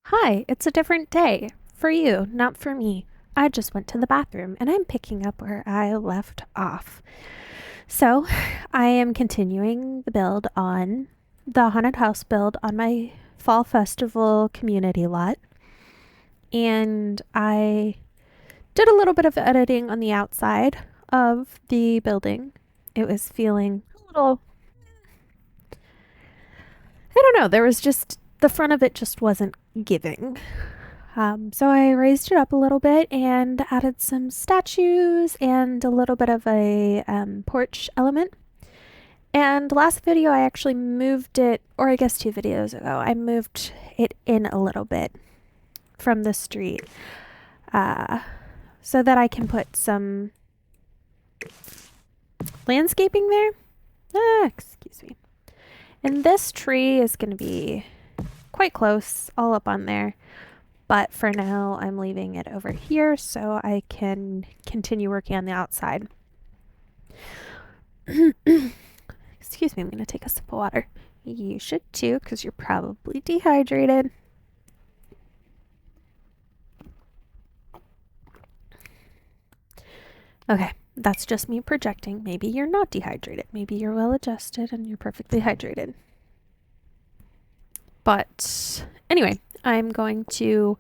Hi, it's a different day. For you, not for me. I just went to the bathroom and I'm picking up where I left off. So, I am continuing the build on the haunted house build on my fall festival community lot. And I did a little bit of editing on the outside of the building. It was feeling a little, I don't know, there was just, the front of it just wasn't giving. So I raised it up a little bit and added some statues and a little bit of a porch element. And last video, I actually moved it, or I guess 2 videos ago, I moved it in a little bit from the street uh, so that I can put some landscaping there. Excuse me. And this tree is going to be quite close, all up on there. But for now, I'm leaving it over here so I can continue working on the outside. Excuse me, I'm going to take a sip of water. You should too, because you're probably dehydrated. Okay, that's just me projecting. Maybe you're not dehydrated. Maybe you're well adjusted and you're perfectly hydrated. But anyway, I'm going to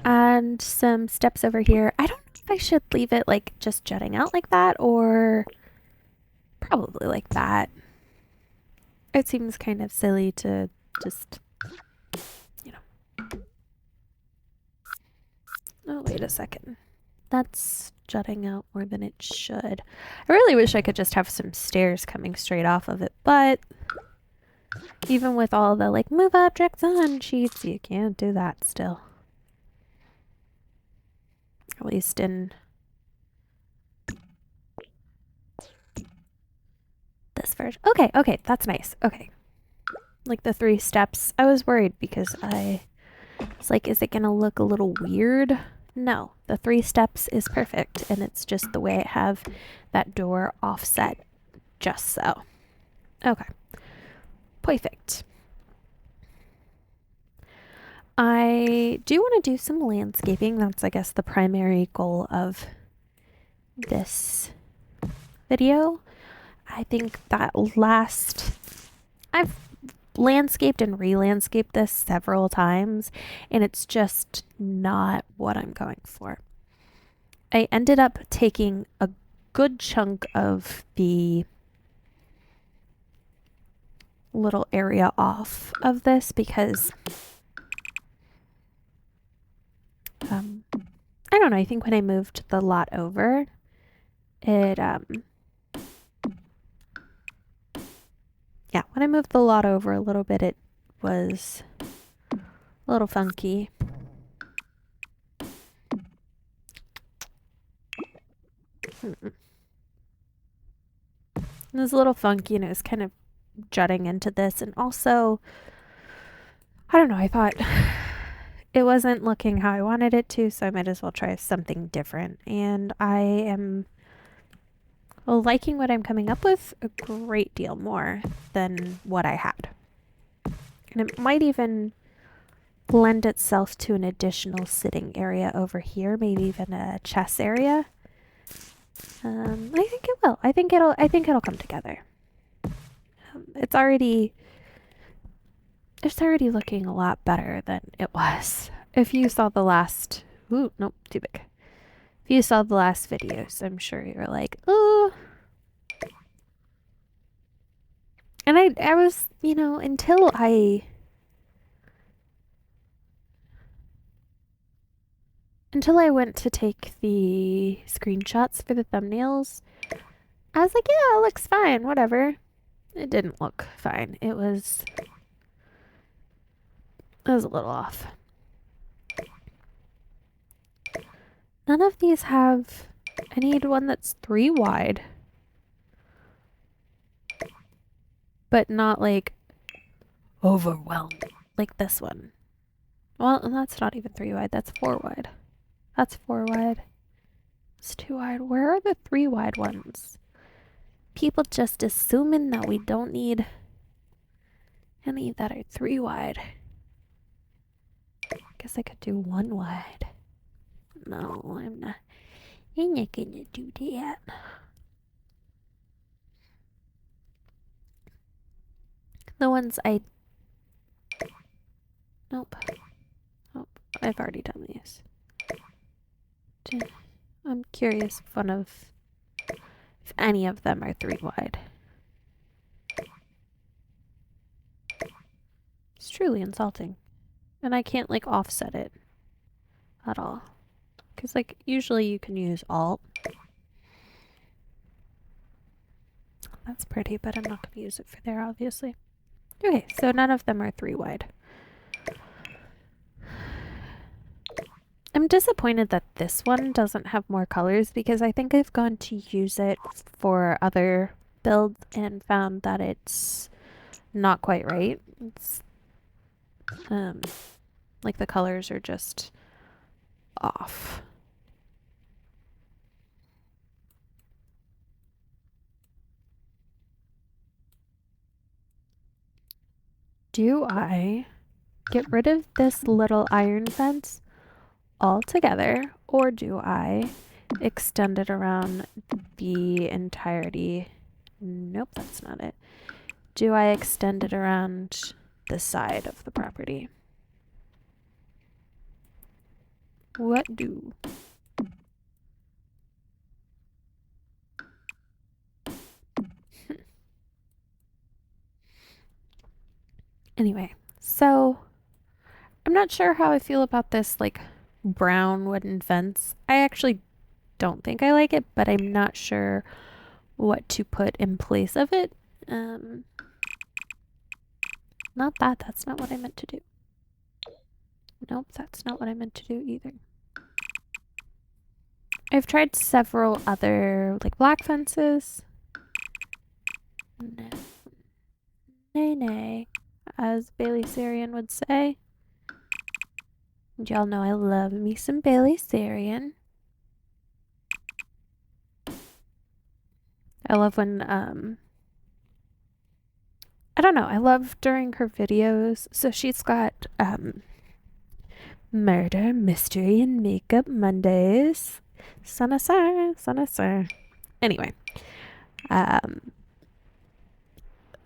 add some steps over here. I don't know if I should leave it like just jutting out like that or probably like that. It seems kind of silly to just, you know. Oh, wait a second. That's jutting out more than it should. I really wish I could just have some stairs coming straight off of it, but even with all the like move objects on sheets, you can't do that still. At least in this version. Okay, that's nice. Okay. Like the 3 steps. I was worried because I was like, is it gonna look a little weird? No, the 3 steps is perfect, and it's just the way I have that door offset just so. Okay. Perfect. I do want to do some landscaping. That's, I guess, the primary goal of this video. I think that I've landscaped and re-landscaped this several times, and it's just not what I'm going for. I ended up taking a good chunk of the little area off of this because I don't know, I think when I moved the lot over, it yeah, when I moved the lot over a little bit, it was a little funky. It was a little funky and it was kind of jutting into this. And also, I don't know, I thought it wasn't looking how I wanted it to, so I might as well try something different. And I am liking what I'm coming up with a great deal more than what I had. And it might even lend itself to an additional sitting area over here, maybe even a chess area. I think it will. I think it'll come together. It's already looking a lot better than it was. If you saw the last, ooh, nope, too big. If you saw the last videos, I'm sure you were like, oh. And I was, until I went to take the screenshots for the thumbnails, I was like, yeah, it looks fine, whatever. It didn't look fine. It was a little off. None of these have, I need one that's 3 wide. But not like overwhelmed like this one. Well, that's not even 3 wide, that's 4 wide. That's 4 wide. It's 2 wide. Where are the 3 wide ones? People just assuming that we don't need any that are 3 wide. Guess I could do 1 wide. No, I'm not gonna do that. The ones I... Nope. Oh, I've already done these. I'm curious if any of them are 3 wide. It's truly insulting. And I can't like offset it at all. Because like usually you can use Alt. That's pretty, but I'm not going to use it for there obviously. Okay, so none of them are 3 wide. I'm disappointed that this one doesn't have more colors because I think I've gone to use it for other builds and found that it's not quite right. It's like the colors are just off. Do I get rid of this little iron fence altogether, or do I extend it around the entirety? Nope, that's not it. Do I extend it around the side of the property? What do? Anyway, so I'm not sure how I feel about this like brown wooden fence. I actually don't think I like it, but I'm not sure what to put in place of it. Not that. That's not what I meant to do. Nope, that's not what I meant to do either. I've tried several other like black fences. No. Nay, nay, as Bailey Sarian would say. And y'all know I love me some Bailey Sarian. I love when, I don't know, I love during her videos. So she's got, Murder, Mystery, and Makeup Mondays. Sana sir. Anyway, I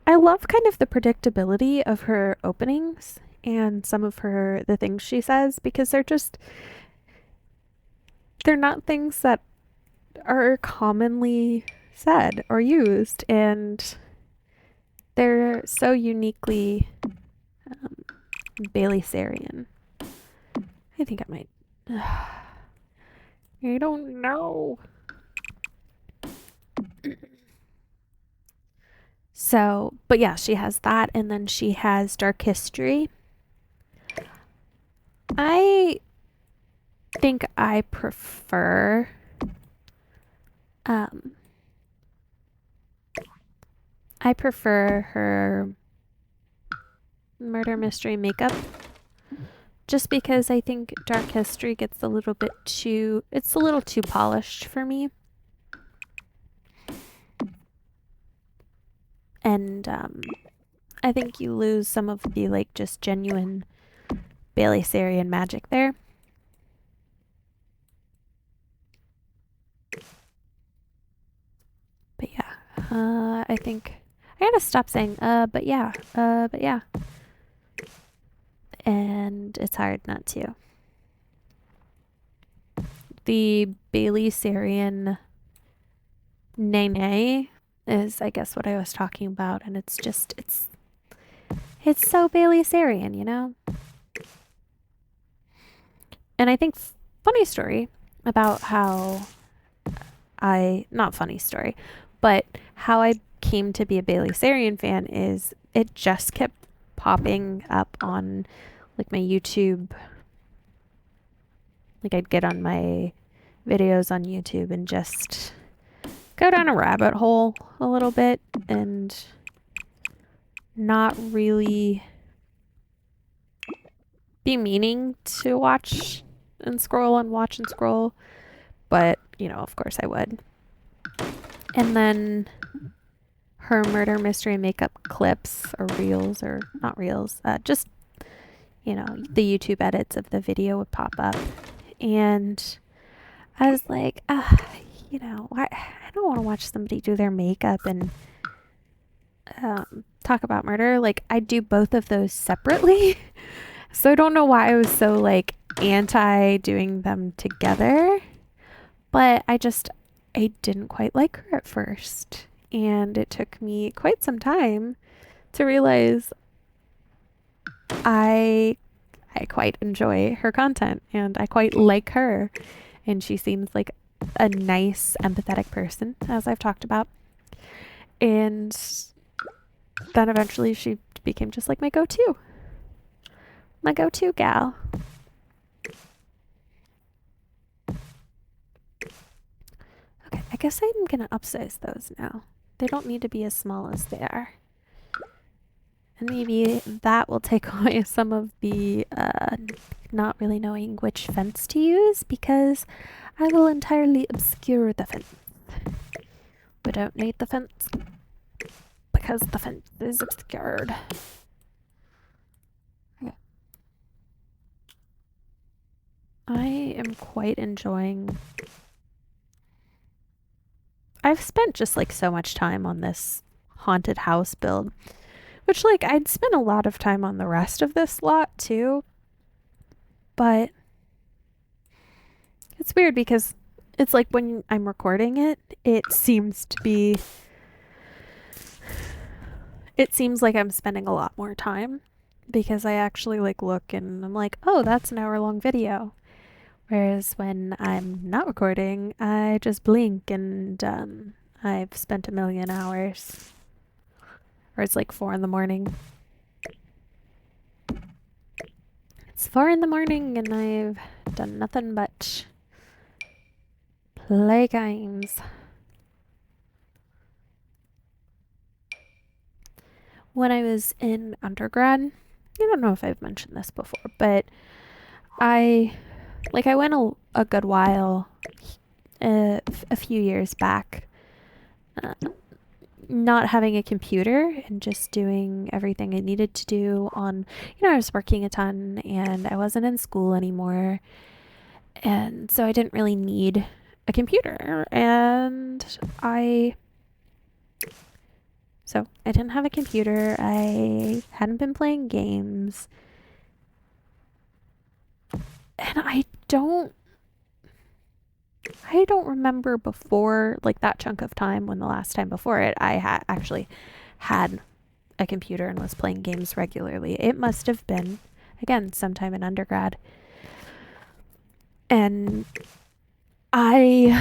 love kind of the predictability of her openings and some of the things she says because they're not things that are commonly said or used, and they're so uniquely Bailey Sarian. I think I might. I don't know. So, but yeah, she has that, and then she has Dark History. I think I prefer her Murder Mystery Makeup just because I think Dark History gets a little too polished for me. And I think you lose some of the like just genuine Bailey Sarian magic there. But yeah, I think I gotta stop saying but yeah. And it's hard not to. The Bailey Sarian nay is I guess what I was talking about, and it's so Bailey Sarian, you know? And I think funny story about how not funny story, but how I came to be a Bailey Sarian fan is it just kept popping up on like my YouTube. Like I'd get on my videos on YouTube and just go down a rabbit hole a little bit and not really be meaning to watch and scroll, but you know, of course I would. And then her murder mystery makeup clips or reels, or not reels, just, you know, the YouTube edits of the video would pop up. And I was like, you know, I don't want to watch somebody do their makeup and talk about murder. Like, I do both of those separately. So I don't know why I was so like anti doing them together. But I didn't quite like her at first. And it took me quite some time to realize I quite enjoy her content and I quite like her. And she seems like a nice, empathetic person, as I've talked about. And then eventually she became just like my go-to. My go-to gal. Okay, I guess I'm gonna upsize those now. They don't need to be as small as they are. And maybe that will take away some of the not really knowing which fence to use, because I will entirely obscure the fence. We don't need the fence because the fence is obscured. Okay. I am quite enjoying... I've spent just like so much time on this haunted house build, which like I'd spent a lot of time on the rest of this lot too, but it's weird because it's like when I'm recording it, it seems like I'm spending a lot more time because I actually like look and I'm like, oh, that's an hour-long video. Whereas when I'm not recording, I just blink and I've spent a million hours. Or it's like 4 a.m. It's 4 a.m. and I've done nothing but play games. When I was in undergrad, I don't know if I've mentioned this before, but I went a good while, a few years back, not having a computer and just doing everything I needed to do on, I was working a ton and I wasn't in school anymore. And so I didn't really need a computer. So I didn't have a computer. I hadn't been playing games. And I don't remember before, like that chunk of time when the last time before it, I actually had a computer and was playing games regularly. It must have been, again, sometime in undergrad. And I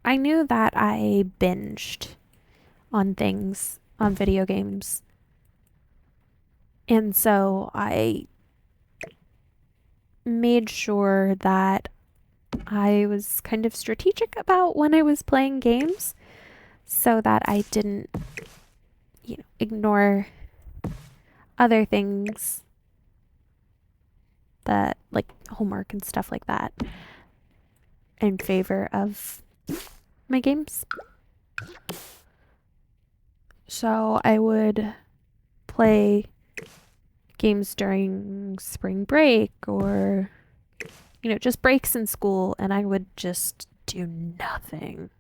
knew that I binged on things, on video games. And so I made sure that I was kind of strategic about when I was playing games so that I didn't, ignore other things that, like homework and stuff like that, in favor of my games. So I would play games during spring break or, just breaks in school, and I would just do nothing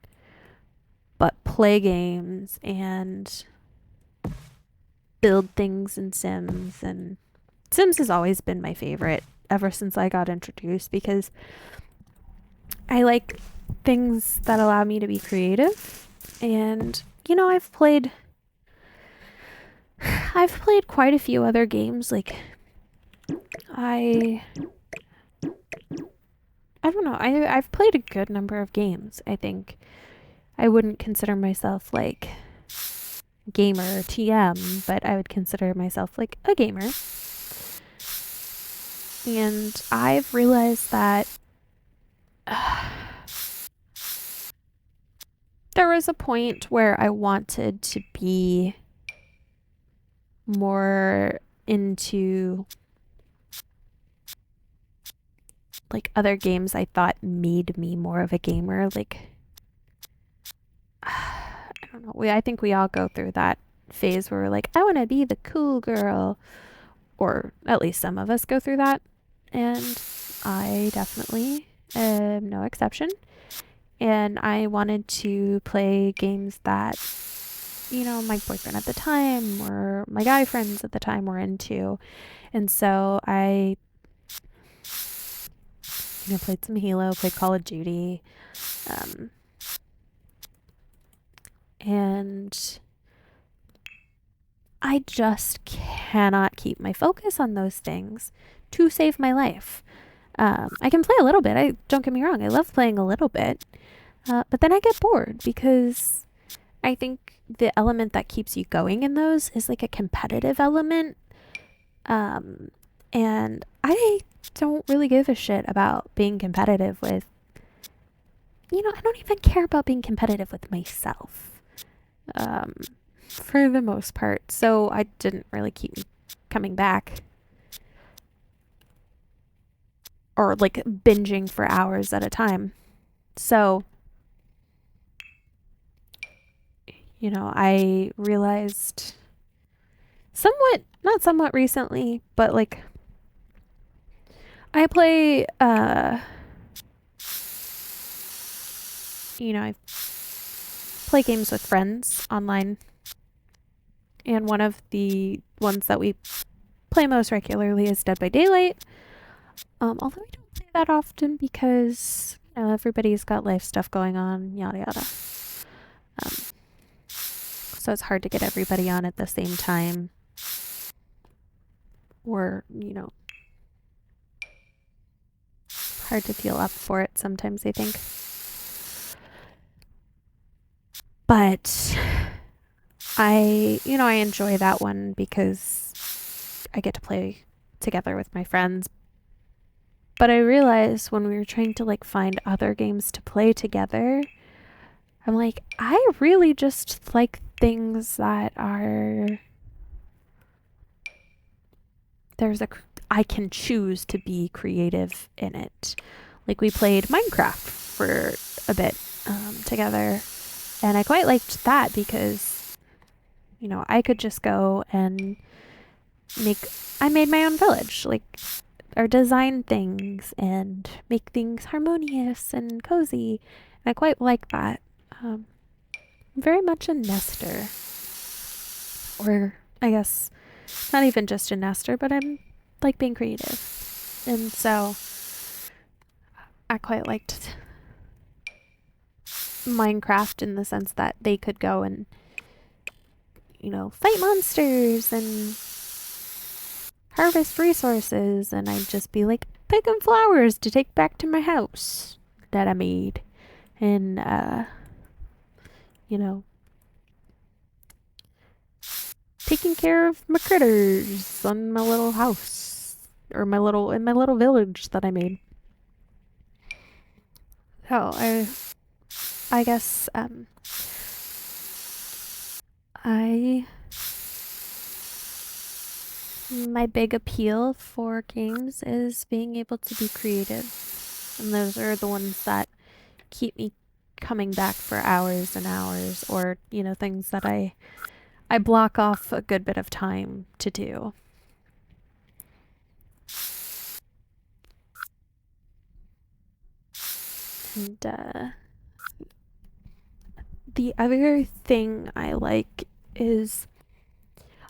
but play games and build things in Sims. And Sims has always been my favorite ever since I got introduced, because I like things that allow me to be creative. And I've played quite a few other games. Like I don't know. I've played a good number of games. I think I wouldn't consider myself like gamer TM, but I would consider myself like a gamer. And I've realized that there was a point where I wanted to be more into like other games I thought made me more of a gamer. Like I don't know. I think we all go through that phase where we're like, I want to be the cool girl, or at least some of us go through that, and I definitely am no exception. And I wanted to play games that, my boyfriend at the time or my guy friends at the time were into. And so I, played some Halo, played Call of Duty, um, and I just cannot keep my focus on those things to save my life. I can play a little bit. Don't get me wrong. I love playing a little bit, but then I get bored because I think the element that keeps you going in those is like a competitive element. And I don't really give a shit about being competitive with, I don't even care about being competitive with myself, for the most part. So I didn't really keep coming back or like binging for hours at a time. So, I realized not somewhat recently, but like I play, I play games with friends online. And one of the ones that we play most regularly is Dead by Daylight. Although we don't play that often because, everybody's got life stuff going on, yada yada. So it's hard to get everybody on at the same time. Or, hard to feel up for it sometimes, I think. But I enjoy that one because I get to play together with my friends. But I realized when we were trying to like find other games to play together, I'm like, I really just like things that are I can choose to be creative in it. Like we played Minecraft for a bit together, and I quite liked that because I could just go and I made my own village, like, or design things and make things harmonious and cozy. And I quite like that. I'm very much a nester, or I guess not even just a nester, but I'm like being creative. And so I quite liked Minecraft in the sense that they could go and, fight monsters and harvest resources. And I'd just be like picking flowers to take back to my house that I made. And, taking care of my critters on my little house or in my little village that I made. So I guess my big appeal for games is being able to be creative, and those are the ones that keep me coming back for hours and hours, or things that I block off a good bit of time to do. And the other thing I like is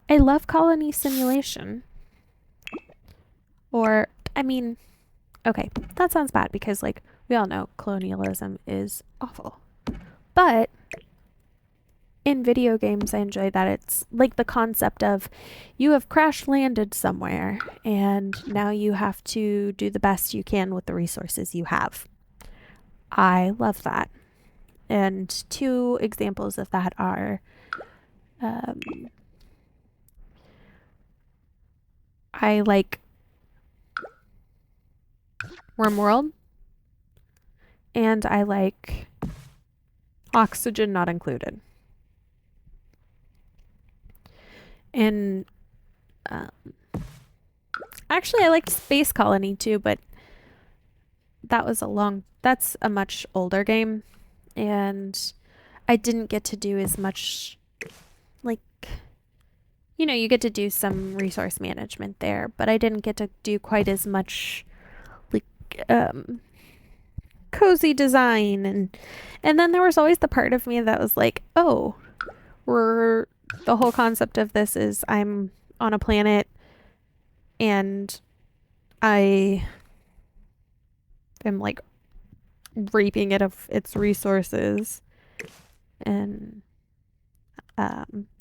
I love colony simulation. Or, I mean, okay, that sounds bad because, like, we all know colonialism is awful. But in video games, I enjoy that it's like the concept of you have crash landed somewhere and now you have to do the best you can with the resources you have. I love that. And two examples of that are I like RimWorld, and I like Oxygen Not Included. And actually, I liked Space Colony too, but that's a much older game, and I didn't get to do as much, like, you get to do some resource management there, but I didn't get to do quite as much, like, cozy design. And then there was always the part of me that was like, oh, the whole concept of this is I'm on a planet and I am like reaping it of its resources and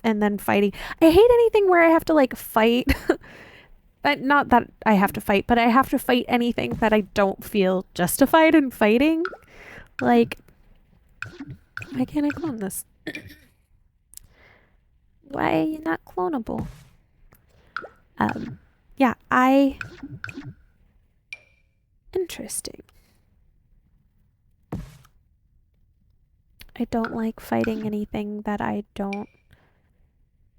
then fighting. I hate anything where I have to like fight. Not that I have to fight, but I have to fight anything that I don't feel justified in fighting. Like, why can't I clone this? Why are you not clonable? Yeah, interesting. I don't like fighting anything that I don't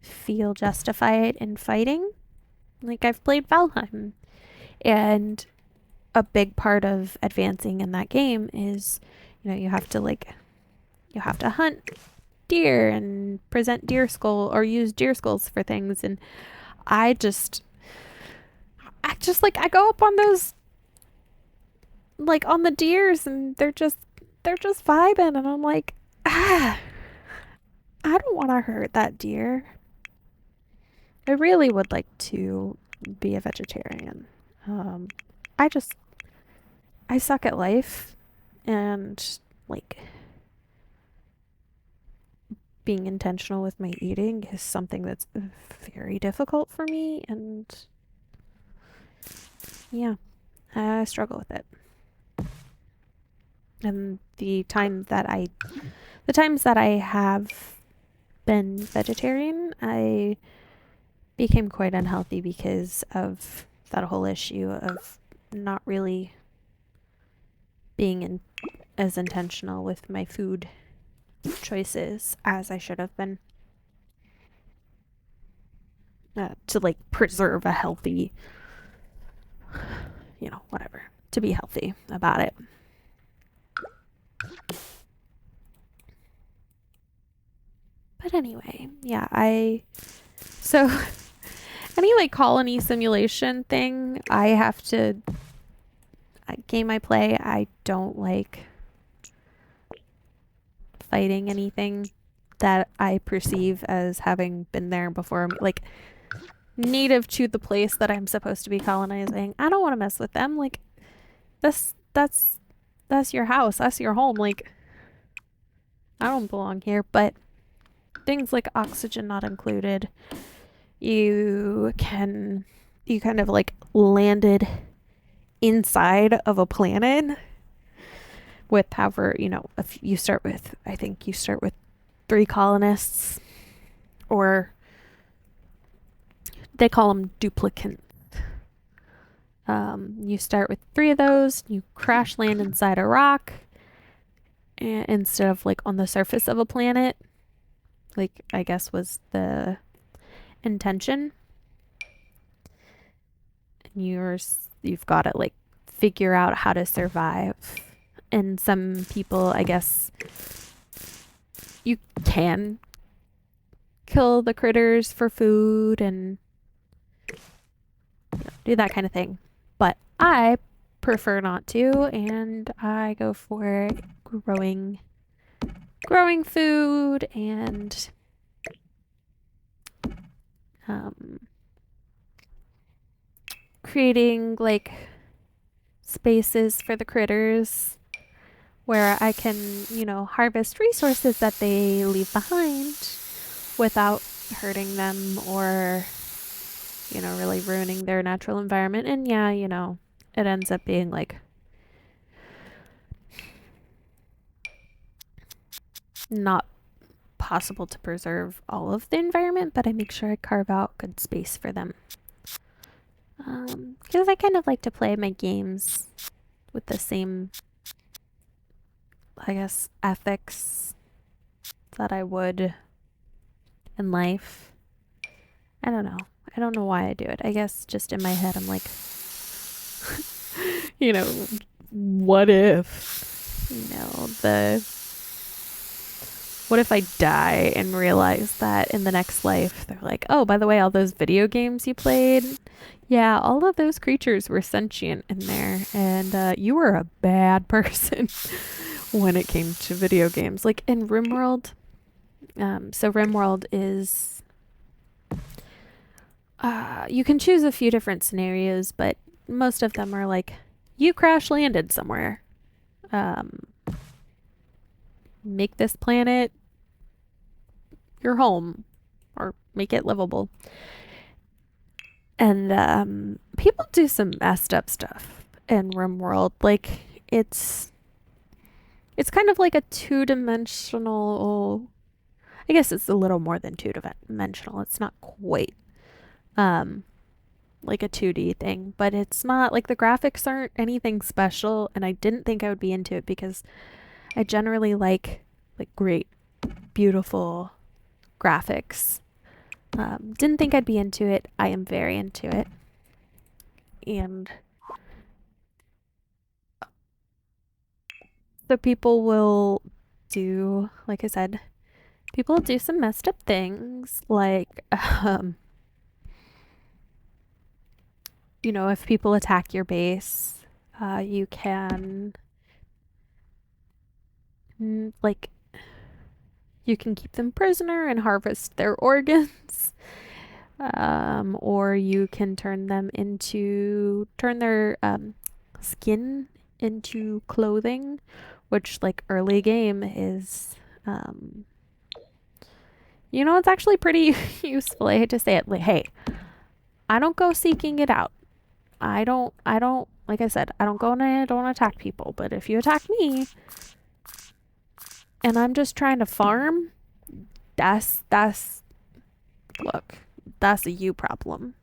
feel justified in fighting. Like, I've played Valheim, and a big part of advancing in that game is, you have to hunt deer and present deer skull or use deer skulls for things. And I I go up on those, like on the deers, and they're just vibing, and I'm like, I don't want to hurt that deer. I really would like to be a vegetarian. I suck at life, and like being intentional with my eating is something that's very difficult for me, and yeah, I struggle with it. And the times that I have been vegetarian, I became quite unhealthy because of that whole issue of not really being as intentional with my food choices as I should have been, to like preserve a healthy, whatever, to be healthy about it. But anyway, yeah, so any like colony simulation thing, I have to, game I play, I don't like fighting anything that I perceive as having been there before me, like native to the place that I'm supposed to be colonizing. I don't want to mess with them. Like, that's your house, that's your home. Like, I don't belong here. But things like oxygen not included, you kind of like landed inside of a planet with however, if you start with, I think you start with 3 colonists, or they call them duplicants. You start with 3 of those, you crash land inside a rock instead of like on the surface of a planet, like I guess was the intention. And you've got to like figure out how to survive. And some people, I guess, you can kill the critters for food and do that kind of thing. But I prefer not to, and I go for growing food and creating like spaces for the critters where I can, harvest resources that they leave behind without hurting them or, really ruining their natural environment. And yeah, it ends up being like not possible to preserve all of the environment, but I make sure I carve out good space for them. Because I kind of like to play my games with the same, I guess, ethics that I would in life. I don't know why I do it. I guess just in my head I'm like, what if, What if I die and realize that in the next life they're like, oh, by the way, all those video games you played, yeah, all of those creatures were sentient in there, and you were a bad person when it came to video games. Like in RimWorld, so RimWorld is, you can choose a few different scenarios, but most of them are like, you crash landed somewhere. Make this planet your home or make it livable. And people do some messed up stuff in RimWorld. Like it's kind of like a two-dimensional. I guess it's a little more than two-dimensional. It's not quite like a 2D thing, but it's not like the graphics aren't anything special, and I didn't think I would be into it because I generally like great, beautiful graphics. Didn't think I'd be into it. I am very into it. And so people will do, like I said, people do some messed up things. Like, if people attack your base, you can, you can keep them prisoner and harvest their organs. Or you can turn their skin into clothing, which like early game is, it's actually pretty useful. I hate to say it. Like, hey, I don't go seeking it out. I don't, like I said, I don't go and I don't attack people. But if you attack me and I'm just trying to farm, look, that's a you problem.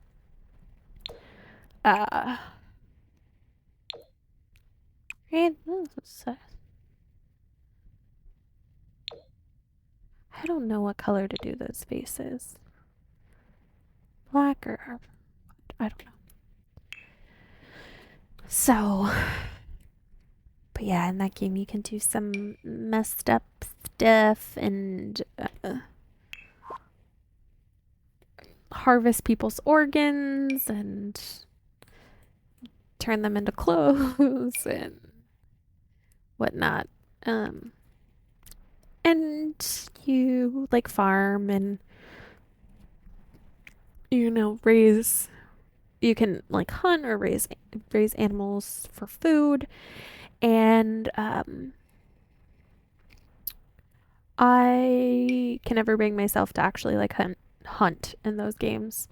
Right? I don't know what color to do those faces. Black or I don't know. So, but yeah, in that game you can do some messed up stuff and harvest people's organs and turn them into clothes and whatnot. And you like farm and raise. You can like hunt or raise animals for food, and I can never bring myself to actually like hunt in those games,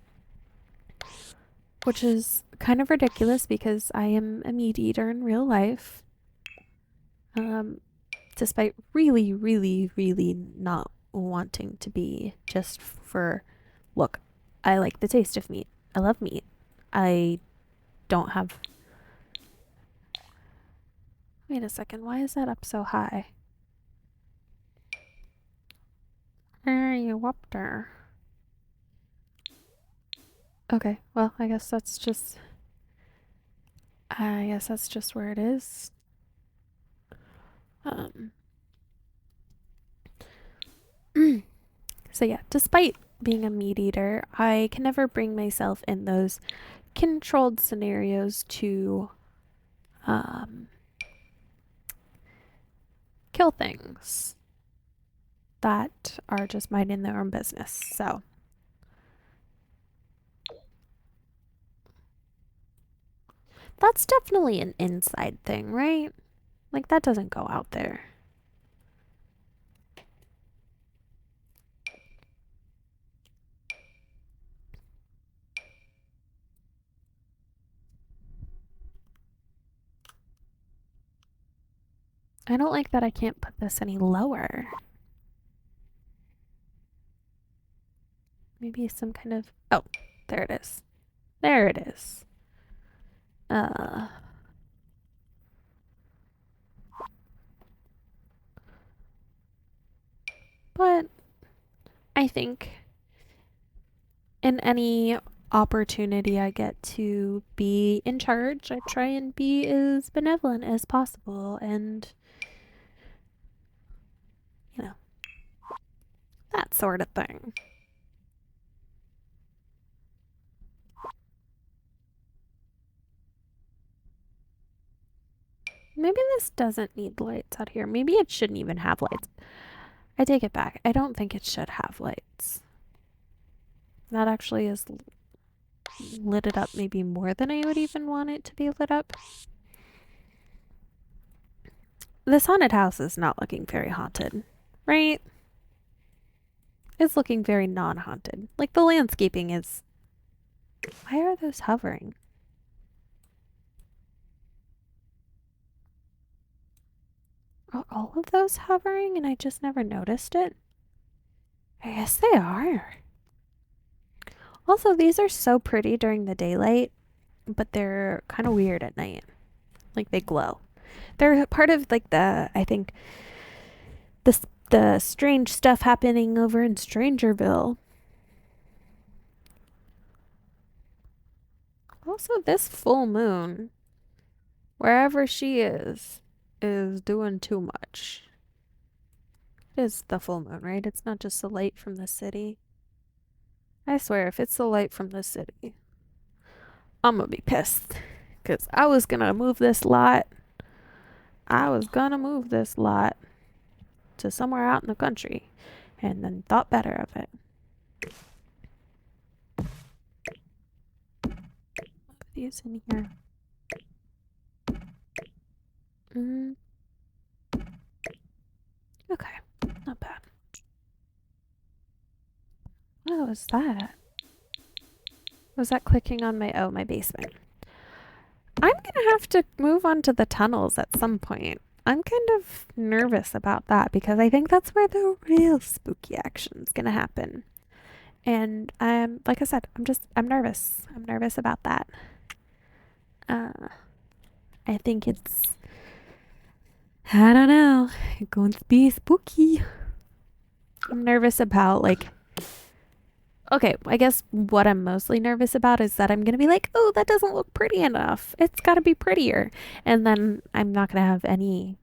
which is kind of ridiculous because I am a meat eater in real life. Despite really, really, really not wanting to be, just for look, I like the taste of meat. I love meat. I don't have. Wait a second, why is that up so high? Are you up there? Okay, well, I guess that's just where it is. So yeah, despite being a meat eater, I can never bring myself in those controlled scenarios to kill things that are just minding their own business. So that's definitely an inside thing, right? Like that doesn't go out there. I don't like that I can't put this any lower. Maybe some kind of... Oh, there it is. There it is. But I think in any opportunity I get to be in charge, I try and be as benevolent as possible and, That sort of thing. Maybe this doesn't need lights out here. Maybe it shouldn't even have lights. I take it back. I don't think it should have lights. That actually is lit it up maybe more than I would even want it to be lit up. This haunted house is not looking very haunted, right? It's looking very non-haunted. Like the landscaping is... Why are those hovering? Are all of those hovering and I just never noticed it? I guess they are. Also, these are so pretty during the daylight, but they're kind of weird at night. Like they glow. They're part of like I think the strange stuff happening over in Strangerville. Also, this full moon, wherever she is doing too much. It is the full moon, right? It's not just the light from the city. I swear, if it's the light from the city, I'm gonna be pissed. Because I was gonna move this lot. To somewhere out in the country. And then thought better of it. Put these in here. Okay, not bad. What was that? Was that clicking on my basement? I'm gonna have to move on to the tunnels at some point. I'm kind of nervous about that because I think that's where the real spooky action's gonna happen. And like I said, I'm nervous. I'm nervous about that. I think I don't know, it's going to be spooky. I'm nervous about okay, I guess what I'm mostly nervous about is that I'm going to be like, oh, that doesn't look pretty enough. It's got to be prettier. And then I'm not going to have any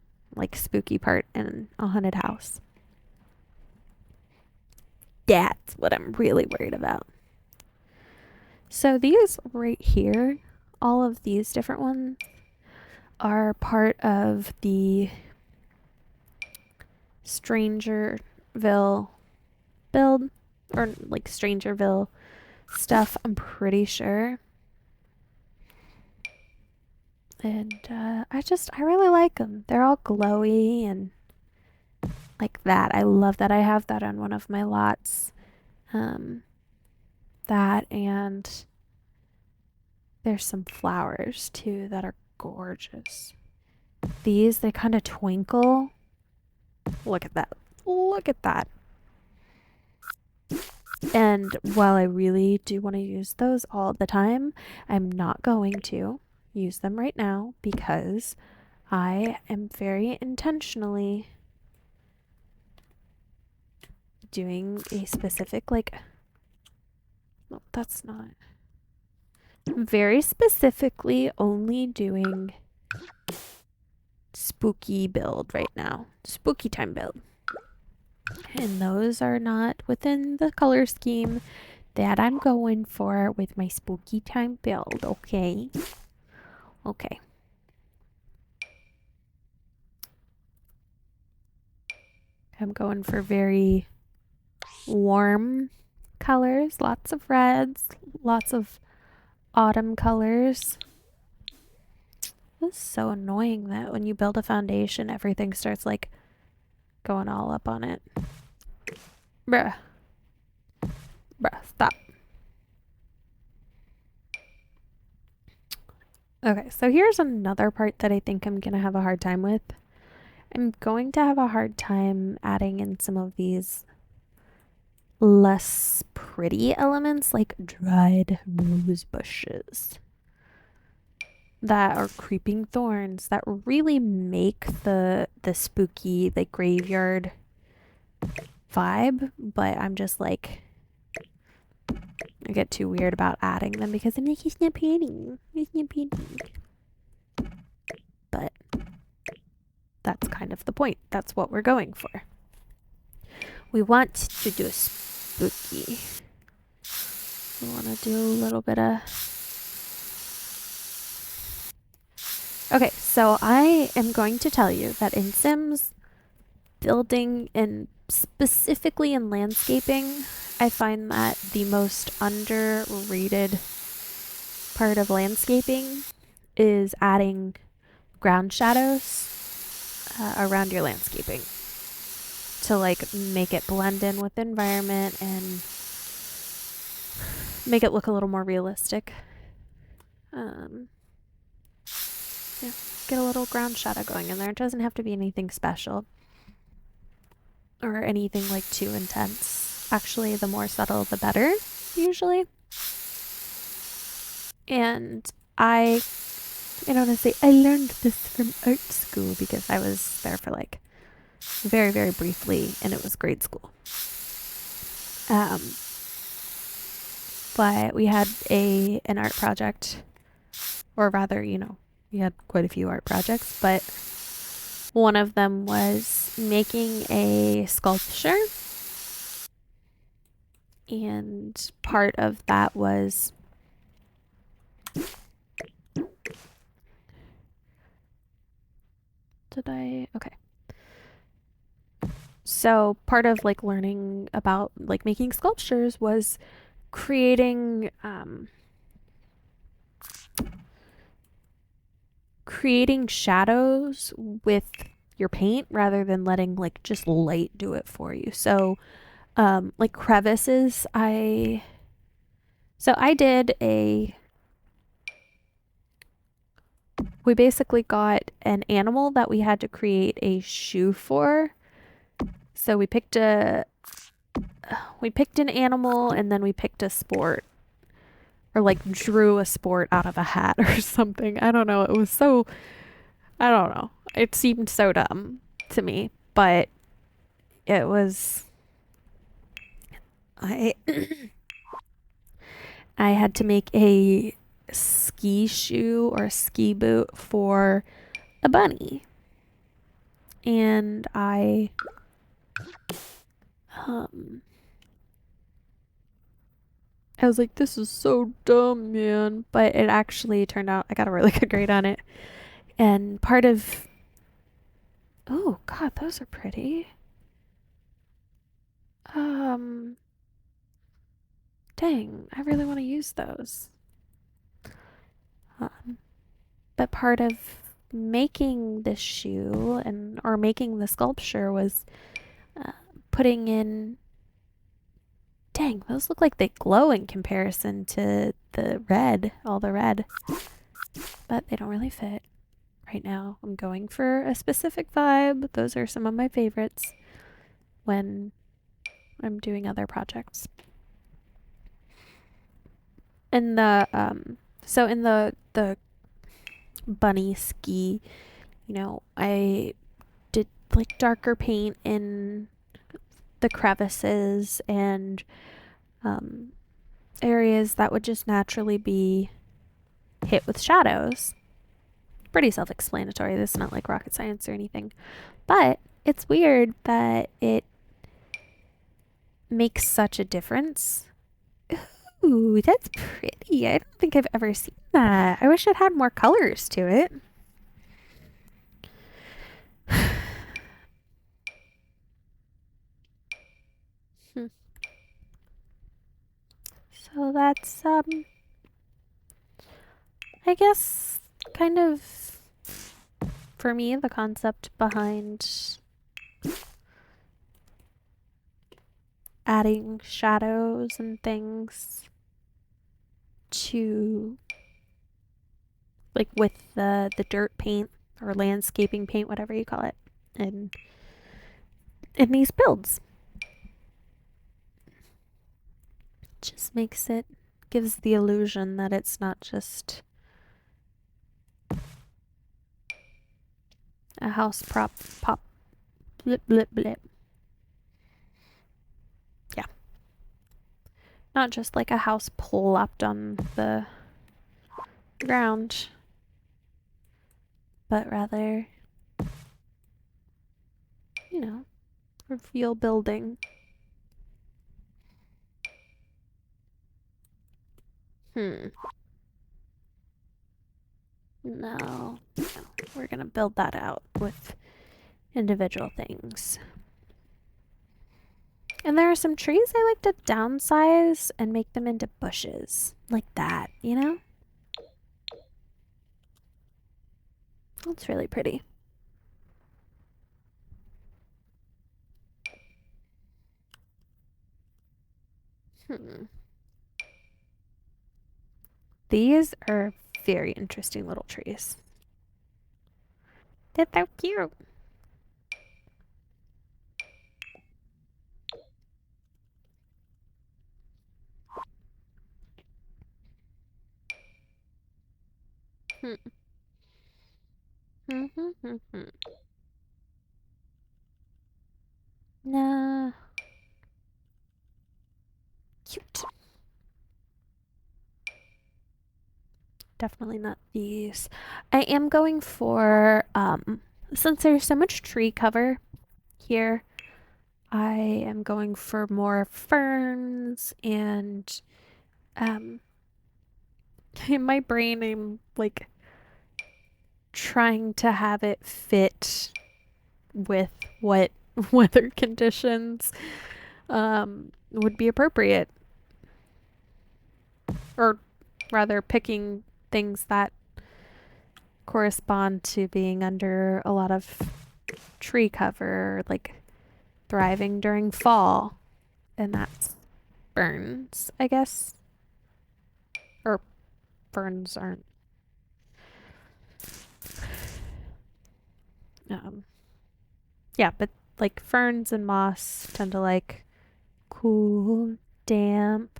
spooky part in a haunted house. That's what I'm really worried about. So these right here, all of these different ones are part of the Strangerville build, or Strangerville stuff, I'm pretty sure. And I really like them. They're all glowy and like that. I love that I have that on one of my lots. That, and there's some flowers too that are gorgeous. These, they kind of twinkle. Look at that. Look at that. And while I really do want to use those all the time, I'm not going to use them right now because I am very intentionally doing a specific, no, that's not. I'm very specifically only doing spooky build right now. Spooky time build. And those are not within the color scheme that I'm going for with my spooky time build, okay? Okay. I'm going for very warm colors, lots of reds, lots of autumn colors. It's so annoying that when you build a foundation, everything starts going all up on it. Bruh. Bruh, stop. Okay, so here's another part that I think I'm gonna have a hard time with. I'm going to have a hard time adding in some of these less pretty elements like dried rose bushes that are creeping thorns that really make the spooky graveyard vibe, but I'm just I get too weird about adding them because I'm like, it's not pretty. It's not pretty. But that's kind of the point. That's what we're going for. we want to do a spooky. We want to do a little bit of... Okay, so I am going to tell you that in Sims, building and specifically in landscaping, I find that the most underrated part of landscaping is adding ground shadows around your landscaping to like make it blend in with the environment and make it look a little more realistic. Yeah, get a little ground shadow going in there. It doesn't have to be anything special or anything like too intense. Actually, the more subtle, the better, usually. And I want to say I learned this from art school because I was there for like very, very briefly, and it was grade school. But we had an art project, or rather, we had quite a few art projects, but one of them was making a sculpture, and part of that was okay. So part of like learning about like making sculptures was creating shadows with your paint rather than letting like just light do it for you. So like crevices, I did we basically got an animal that we had to create a shoe for. So we picked an animal, and then we picked a sport, or like drew a sport out of a hat or something. I don't know. It was so, I don't know. It seemed so dumb to me, but it was, I had to make a ski shoe or a ski boot for a bunny. And I was like, this is so dumb, man. But it actually turned out I got a really good grade on it. And part of... Oh, God, those are pretty. Dang, I really want to use those. But part of making this shoe or making the sculpture was putting in... Dang, those look like they glow in comparison to the red, all the red. But they don't really fit right now. I'm going for a specific vibe. Those are some of my favorites when I'm doing other projects. And so in the bunny ski, I did like darker paint in the crevices and areas that would just naturally be hit with shadows. Pretty self-explanatory. This is not like rocket science or anything, but it's weird that it makes such a difference. Ooh, that's pretty. I don't think I've ever seen that. I wish it had more colors to it. So that's, I guess, kind of, for me, the concept behind adding shadows and things to, like, with the dirt paint or landscaping paint, whatever you call it, in these builds. Just gives the illusion that it's not just a house pop blip blip blip. Yeah. Not just like a house plopped on the ground, but rather, a real building No. No. We're gonna build that out with individual things. And there are some trees I like to downsize and make them into bushes. Like that, you know? That's really pretty. These are very interesting little trees. They're so cute. Nah. Cute. Definitely not these. I am going for, since there's so much tree cover here, I am going for more ferns and, in my brain, I'm like trying to have it fit with what weather conditions would be appropriate, or rather picking things that correspond to being under a lot of tree cover, like thriving during fall, and that's ferns, I guess. Or ferns aren't. Yeah, but like ferns and moss tend to like cool, damp,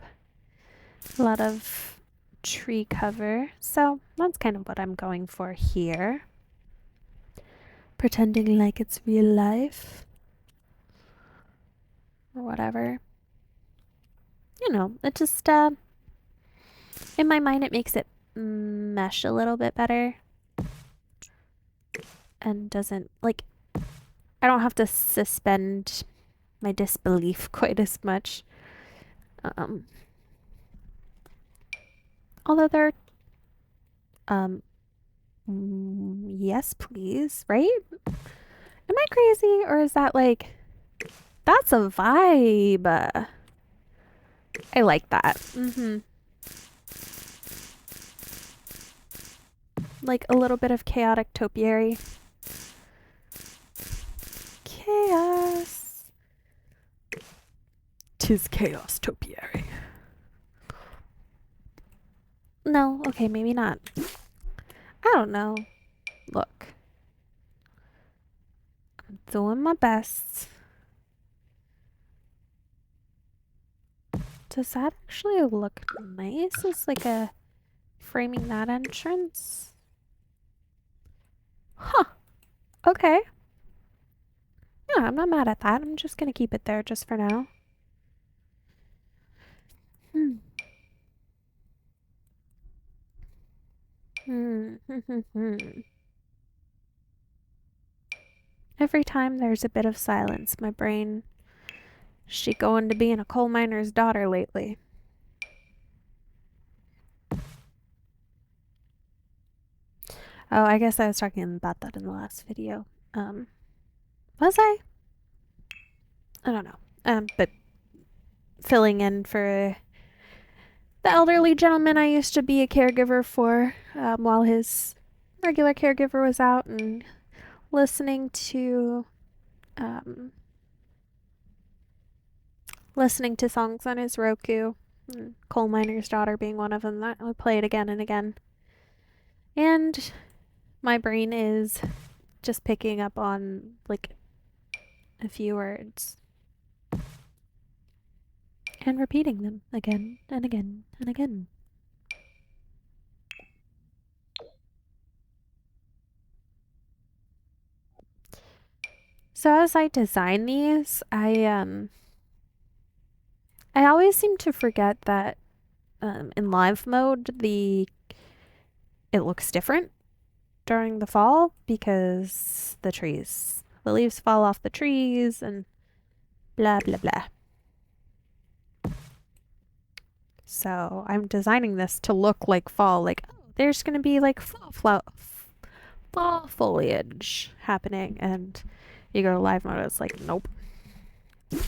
a lot of tree cover. So that's kind of what I'm going for here. Pretending like it's real life or whatever. You know, it just, in my mind, it makes it mesh a little bit better. And doesn't, like, I don't have to suspend my disbelief quite as much. Although they're, yes, please, right? Am I crazy, or is that like, that's a vibe? I like that. Like a little bit of chaotic topiary. Chaos. 'Tis chaos topiary. No, okay, maybe not. I don't know. Look. I'm doing my best. Does that actually look nice? It's like a framing that entrance. Huh. Okay. Yeah, I'm not mad at that. I'm just gonna keep it there just for now. Every time there's a bit of silence, my brain, she going to being a coal miner's daughter lately. Oh, I guess I was talking about that in the last video. Was I? I don't know. But filling in for the elderly gentleman I used to be a caregiver for, while his regular caregiver was out, and listening to songs on his Roku, Coal Miner's Daughter being one of them that I play it again and again. And my brain is just picking up on like a few words and repeating them again and again and again. So as I design these, I always seem to forget that in live mode it looks different during the fall because the leaves fall off the trees and blah blah blah. So I'm designing this to look like fall. Like, oh, there's going to be like fall foliage happening. And you go to live mode, it's like, nope. I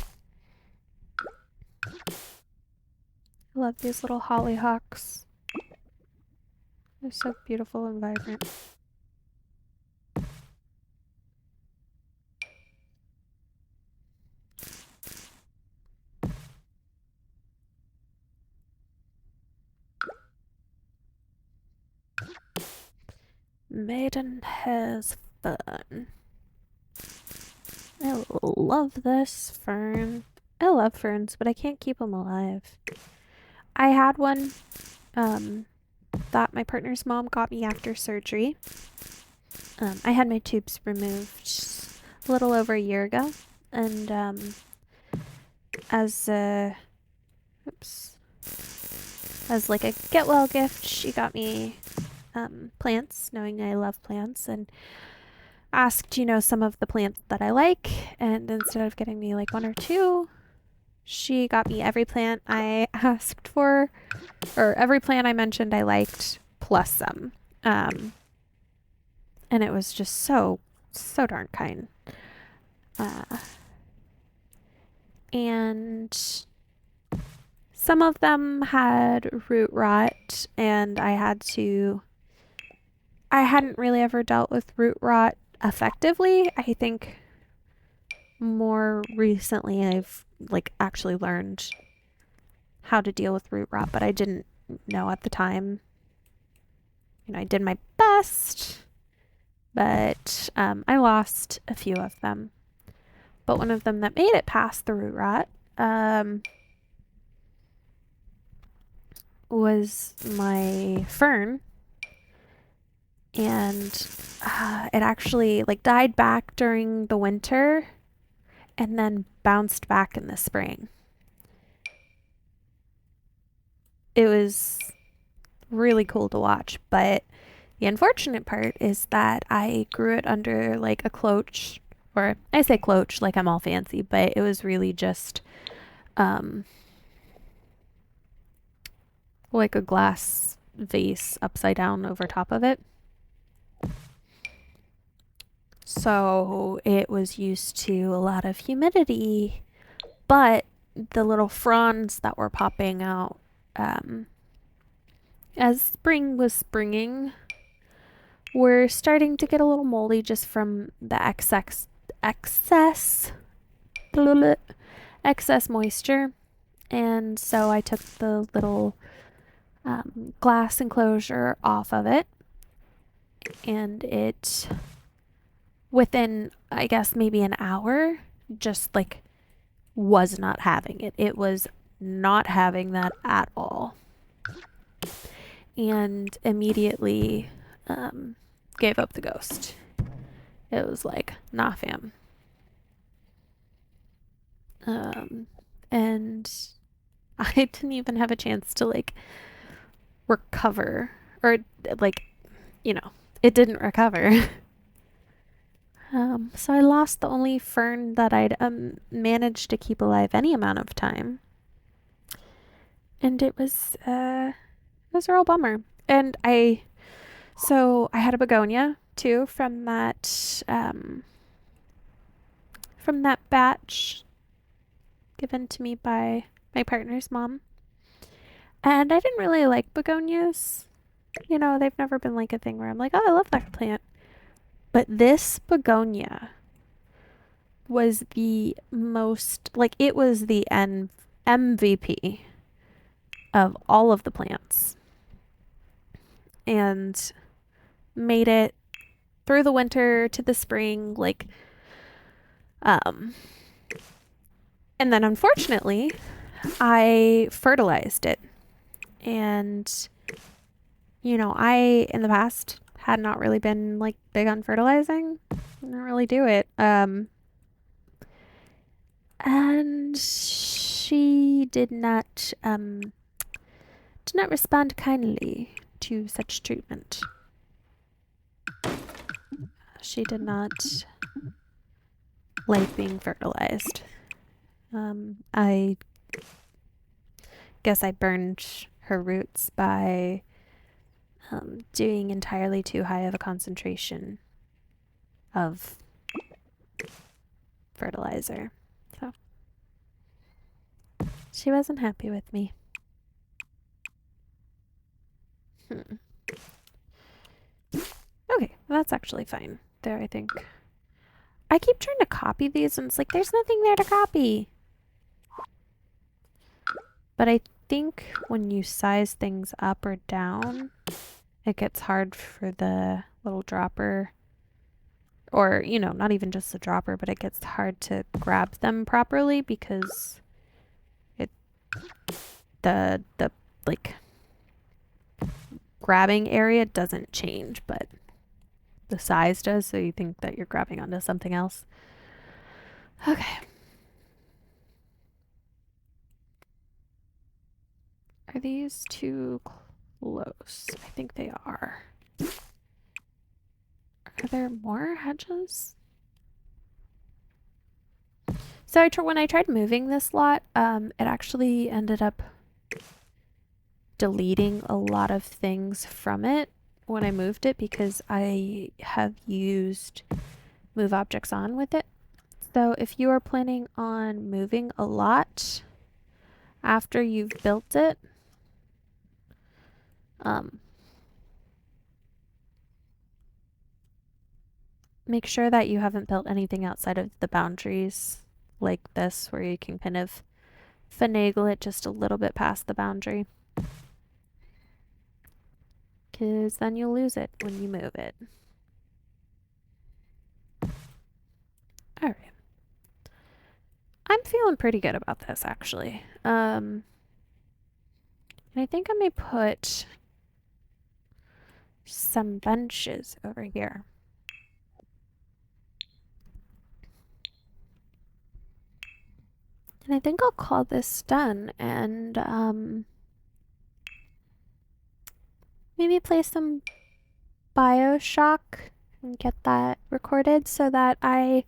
love these little hollyhocks. They're so beautiful and vibrant. Maiden has fun. I love this fern. I love ferns, but I can't keep them alive. I had one that my partner's mom got me after surgery. I had my tubes removed a little over a year ago, and as like a get well gift, she got me plants, knowing I love plants, and asked, some of the plants that I like, and instead of getting me like one or two, she got me every plant I asked for, or every plant I mentioned I liked, plus some. And it was just so darn kind. And some of them had root rot, and I hadn't really ever dealt with root rot effectively. I think more recently I've like actually learned how to deal with root rot, but I didn't know at the time. I did my best, but I lost a few of them. But one of them that made it past the root rot was my fern, and it actually like died back during the winter and then bounced back in the spring. It was really cool to watch, but the unfortunate part is that I grew it under like a cloche, or I say cloche like I'm all fancy, but it was really just like a glass vase upside down over top of it. So it was used to a lot of humidity, but the little fronds that were popping out as spring was springing were starting to get a little moldy just from the excess moisture. And so I took the little glass enclosure off of it, and it, within I guess maybe an hour, just like was not having it. It was not having that at all, and immediately gave up the ghost. It was like, nah, fam. And I didn't even have a chance to like recover, or like, it didn't recover. So I lost the only fern that I'd managed to keep alive any amount of time, and it was a real bummer. And I had a begonia too from that batch given to me by my partner's mom. And I didn't really like begonias. They've never been like a thing where I'm like, oh, I love that plant. But this begonia was the most, like, it was the MVP of all of the plants. And made it through the winter to the spring, like, and then unfortunately, I fertilized it. And, I, in the past, had not really been, like, big on fertilizing. I didn't really do it. And she did not respond kindly to such treatment. She did not like being fertilized. I guess I burned her roots by doing entirely too high of a concentration of fertilizer. So she wasn't happy with me. Okay, that's actually fine. There, I think. I keep trying to copy these and it's like, there's nothing there to copy. But I think when you size things up or down, it gets hard for the little dropper, or, you know, not even just the dropper, but it gets hard to grab them properly because the like grabbing area doesn't change, but the size does, so you think that you're grabbing onto something else. Okay. Are these too close? I think they are. Are there more hedges? So when I tried moving this lot, it actually ended up deleting a lot of things from it when I moved it because I have used move objects on with it. So if you are planning on moving a lot after you've built it, make sure that you haven't built anything outside of the boundaries like this, where you can kind of finagle it just a little bit past the boundary. Because then you'll lose it when you move it. Alright. I'm feeling pretty good about this, actually. And I think I may put some benches over here. And I think I'll call this done and maybe play some BioShock and get that recorded so that I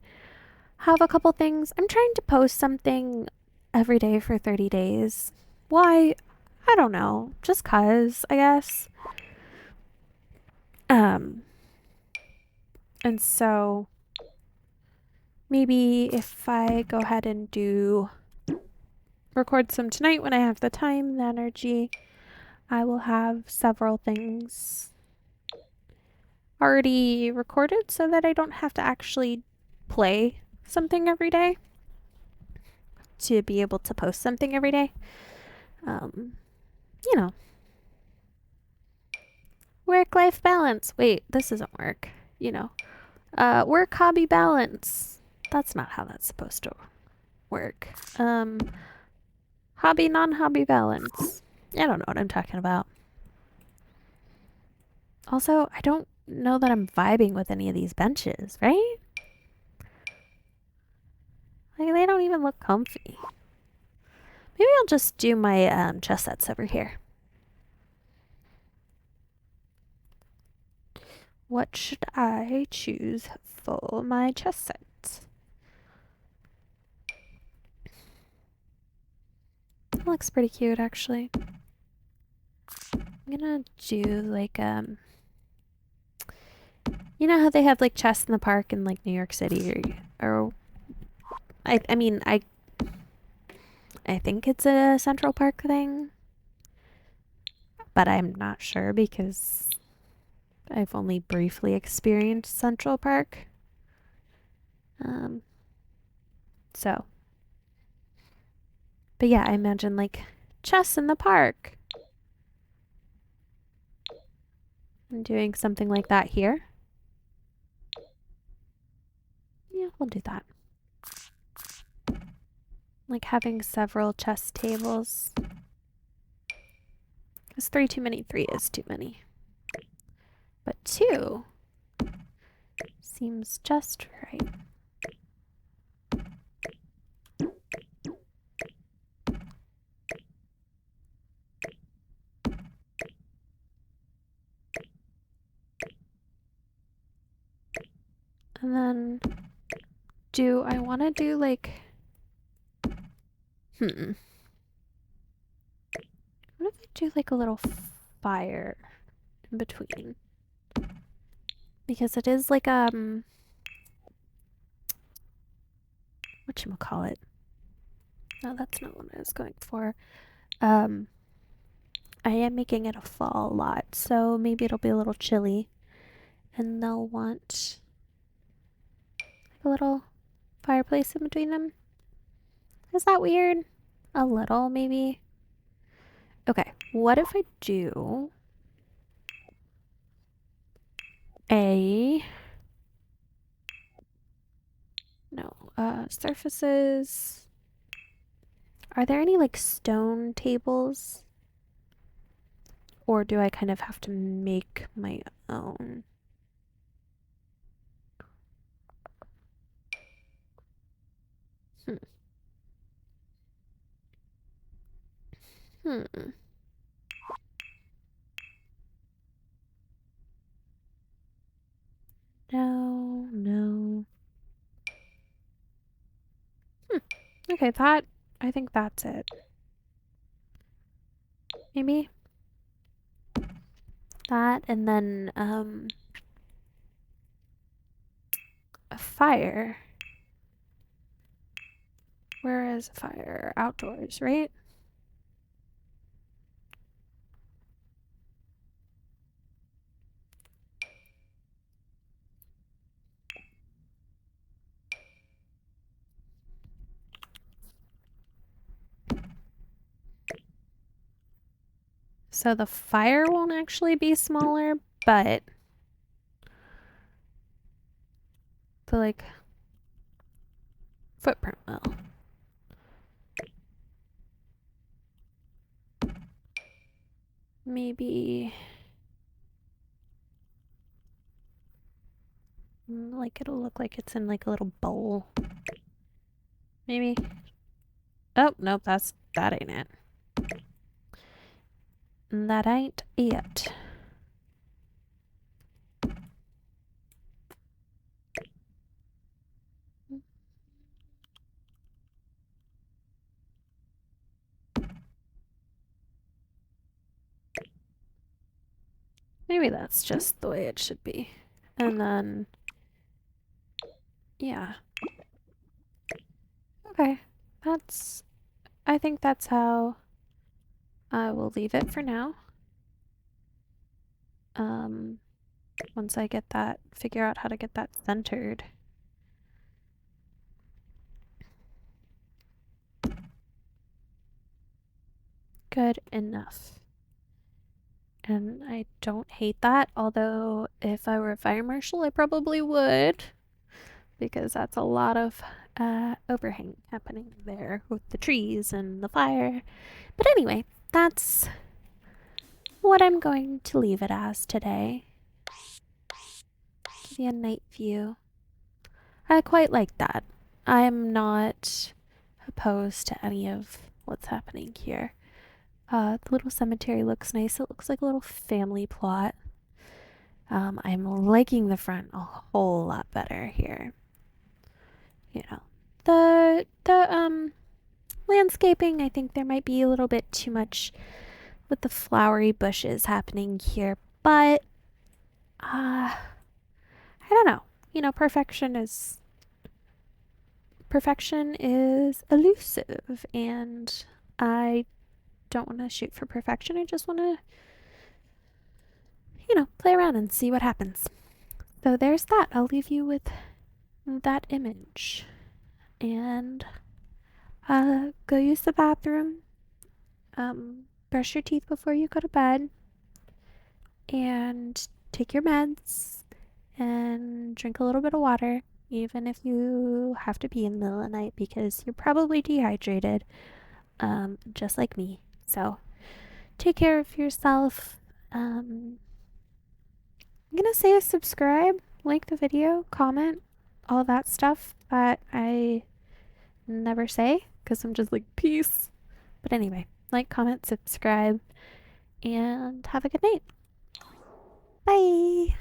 have a couple things. I'm trying to post something every day for 30 days. Why? I don't know. Just 'cause, I guess. And so maybe if I go ahead and record some tonight when I have the time, the energy, I will have several things already recorded so that I don't have to actually play something every day to be able to post something every day. You know, work-life balance. Wait, this doesn't work. You know, work-hobby balance. That's not how that's supposed to work. Hobby, non-hobby balance. I don't know what I'm talking about. Also, I don't know that I'm vibing with any of these benches, right? Like, they don't even look comfy. Maybe I'll just do my chess sets over here. What should I choose for my chess sets? That looks pretty cute, actually. I'm gonna do like you know how they have like chess in the park in like New York City, or I mean I think it's a Central Park thing, but I'm not sure because I've only briefly experienced Central Park. So, but yeah, I imagine like chess in the park. I'm doing something like that here. Yeah, we'll do that. Like having several chess tables. Is 3 too many? 3 is too many. But 2 seems just right. And then, do I want to do like, do like a little fire in between. Because it is like, whatchamacallit? No, that's not what I was going for. I am making it a fall lot, so maybe it'll be a little chilly. And they'll want like a little fireplace in between them. Is that weird? A little, maybe. Okay, what if I do a... No, surfaces... Are there any, like, stone tables? Or do I kind of have to make my own? Hmm. No. Okay, I think that's it. Maybe? That, and then, a fire. Where is a fire? Outdoors, right? So the fire won't actually be smaller, but the, like, footprint will. Maybe... like, it'll look like it's in, like, a little bowl. Maybe. Oh, nope, that ain't it. That ain't it. Maybe that's just the way it should be. And then... yeah. Okay. I think that's how I will leave it for now. Once I figure out how to get that centered. Good enough. And I don't hate that, although if I were a fire marshal, I probably would. Because that's a lot of overhang happening there with the trees and the fire. But anyway, that's what I'm going to leave it as today. Give you a night view. I quite like that. I'm not opposed to any of what's happening here. The little cemetery looks nice. It looks like a little family plot. I'm liking the front a whole lot better here. You know, the landscaping, I think there might be a little bit too much with the flowery bushes happening here, but I don't know. You know, perfection is elusive, and I don't want to shoot for perfection. I just want to, you know, play around and see what happens. So there's that. I'll leave you with that image. And go use the bathroom. Brush your teeth before you go to bed. And take your meds. And drink a little bit of water. Even if you have to pee in the middle of the night because you're probably dehydrated. Just like me. So take care of yourself. I'm gonna say subscribe, like the video, comment, all that stuff that I never say because I'm just like peace. But anyway, like, comment, subscribe, and have a good night. Bye.